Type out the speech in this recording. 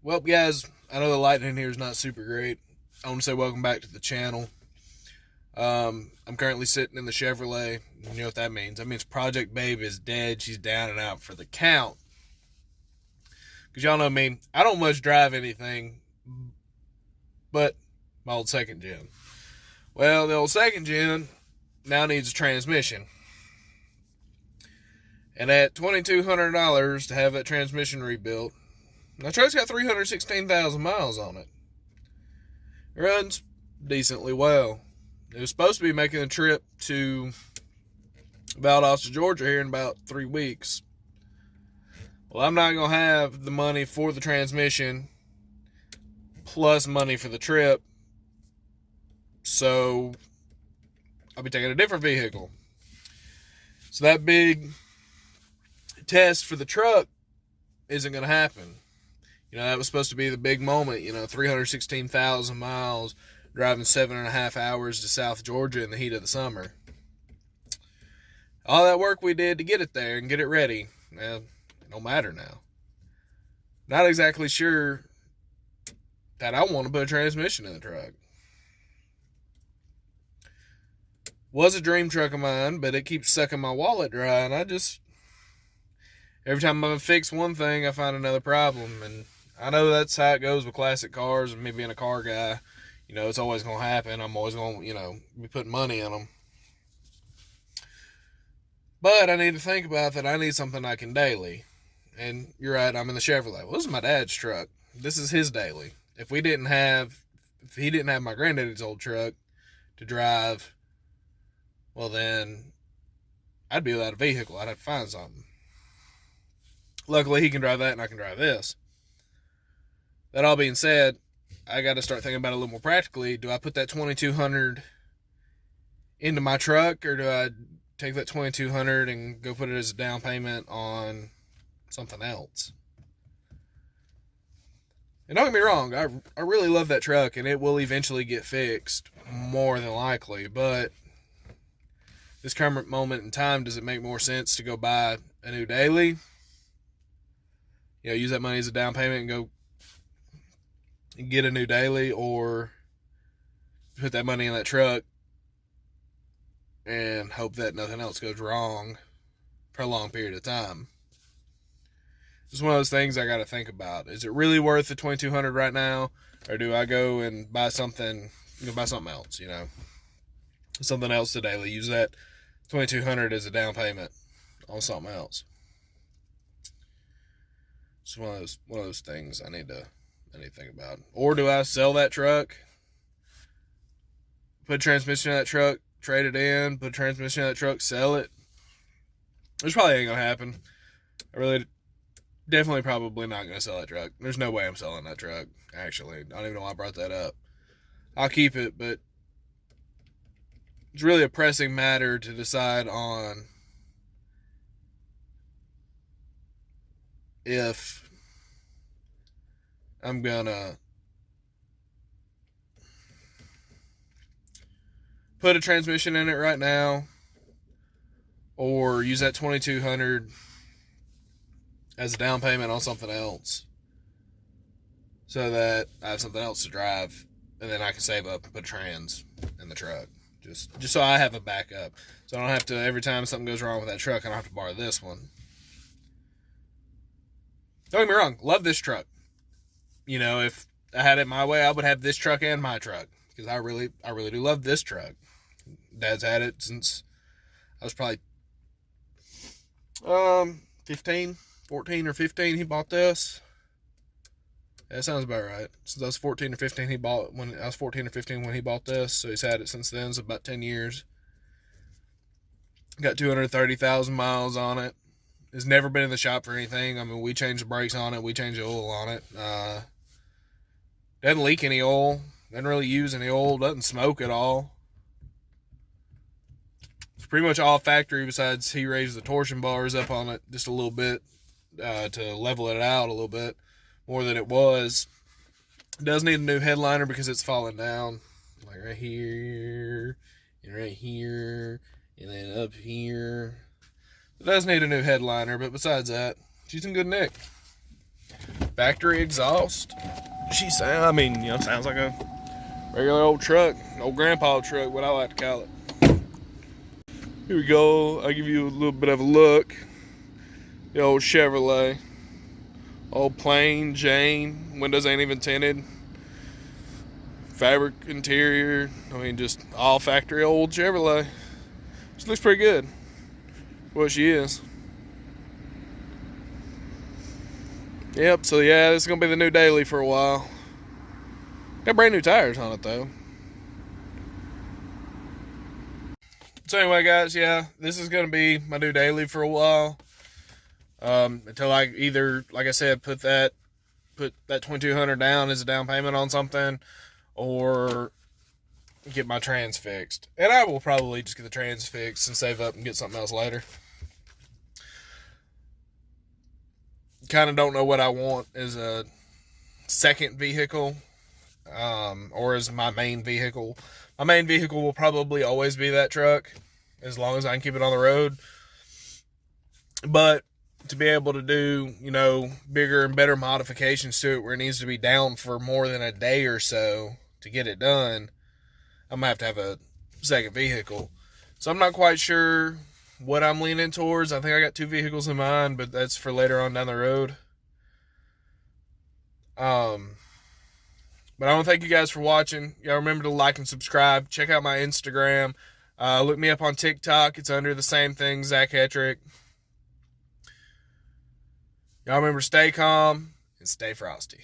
Well, guys, I know the lighting in here is not super great. I want to say welcome back to the channel. I'm currently sitting in the Chevrolet. You know what that means? That means Project Babe is dead. She's down and out for the count. Because y'all know me, I don't much drive anything but my old second gen. Well, the old second gen now needs a transmission. And at $2,200 to have that transmission rebuilt, my truck's got 316,000 miles on it. It runs decently well. It was supposed to be making a trip to Valdosta, Georgia here in about 3 weeks. Well, I'm not going to have the money for the transmission plus money for the trip. So I'll be taking a different vehicle. So that big test for the truck isn't going to happen. You know, that was supposed to be the big moment, 316,000 miles, driving 7.5 hours to South Georgia in the heat of the summer. All that work we did to get it there and get it ready, it don't matter now. Not exactly sure that I want to put a transmission in the truck. Was a dream truck of mine, but it keeps sucking my wallet dry, and every time I fix one thing, I find another problem, and I know that's how it goes with classic cars, and me being a car guy, it's always going to happen. I'm always going to, be putting money in them. But I need to think about that I need something I can daily. And you're right, I'm in the Chevrolet. Well, this is my dad's truck. This is his daily. If he didn't have my granddaddy's old truck to drive, well then, I'd be without a vehicle. I'd have to find something. Luckily, he can drive that and I can drive this. That all being said, I got to start thinking about it a little more practically. Do I put that $2,200 into my truck, or do I take that $2,200 and go put it as a down payment on something else? And don't get me wrong, I really love that truck, and it will eventually get fixed, more than likely. But this current moment in time, does it make more sense to go buy a new daily? Use that money as a down payment and go get a new daily, or put that money in that truck and hope that nothing else goes wrong for a long period of time. It's one of those things I got to think about. Is it really worth the $2,200 right now, or do I go and buy something else? Something else to daily. Use that $2,200 as a down payment on something else. It's one of those things I need to think about. Or do I sell that truck, put a transmission in that truck, trade it in, put a transmission in that truck, sell it? Which probably ain't gonna happen. Definitely probably not gonna sell that truck. There's no way I'm selling that truck, actually. I don't even know why I brought that up. I'll keep it, but it's really a pressing matter to decide on if I'm gonna put a transmission in it right now, or use that $2,200 as a down payment on something else, so that I have something else to drive, and then I can save up and put trans in the truck, just so I have a backup, so I don't have to, every time something goes wrong with that truck, I don't have to borrow this one. Don't get me wrong, love this truck. If I had it my way, I would have this truck and my truck, because I really do love this truck. Dad's had it since I was probably 14 or 15. He bought this. That sounds about right. Since I was 14 or 15, when I was 14 or 15 when he bought this, so he's had it since then. It's about 10 years. Got 230,000 miles on it. It's never been in the shop for anything. I mean, we changed the brakes on it. We changed the oil on it. Doesn't leak any oil. Doesn't really use any oil. Doesn't smoke at all. It's pretty much all factory, besides he raised the torsion bars up on it just a little bit to level it out a little bit more than it was. It does need a new headliner because it's falling down. Like right here, and right here, and then up here. It does need a new headliner, but besides that, she's in good nick. Factory exhaust. Sounds like a regular old truck, old grandpa truck, what I like to call it. Here we go. I'll give you a little bit of a look. The old Chevrolet. Old plain Jane. Windows ain't even tinted. Fabric interior. Just all factory old Chevrolet. She looks pretty good. What she is. Yep, so yeah, this is going to be the new daily for a while. Got brand new tires on it though. So anyway, guys, yeah, this is going to be my new daily for a while. Until I either, like I said, put that $2,200 down as a down payment on something, or get my trans fixed. And I will probably just get the trans fixed and save up and get something else later. Kind of don't know what I want as a second vehicle, or as my main vehicle. My main vehicle will probably always be that truck, as long as I can keep it on the road. But to be able to do, bigger and better modifications to it where it needs to be down for more than a day or so to get it done, I'm going to have a second vehicle. So I'm not quite sure what I'm leaning towards. I think I got 2 vehicles in mind, but that's for later on down the road. But I want to thank you guys for watching. Y'all remember to like and subscribe. Check out my Instagram. Look me up on TikTok. It's under the same thing, Zach Hetrick. Y'all remember to stay calm and stay frosty.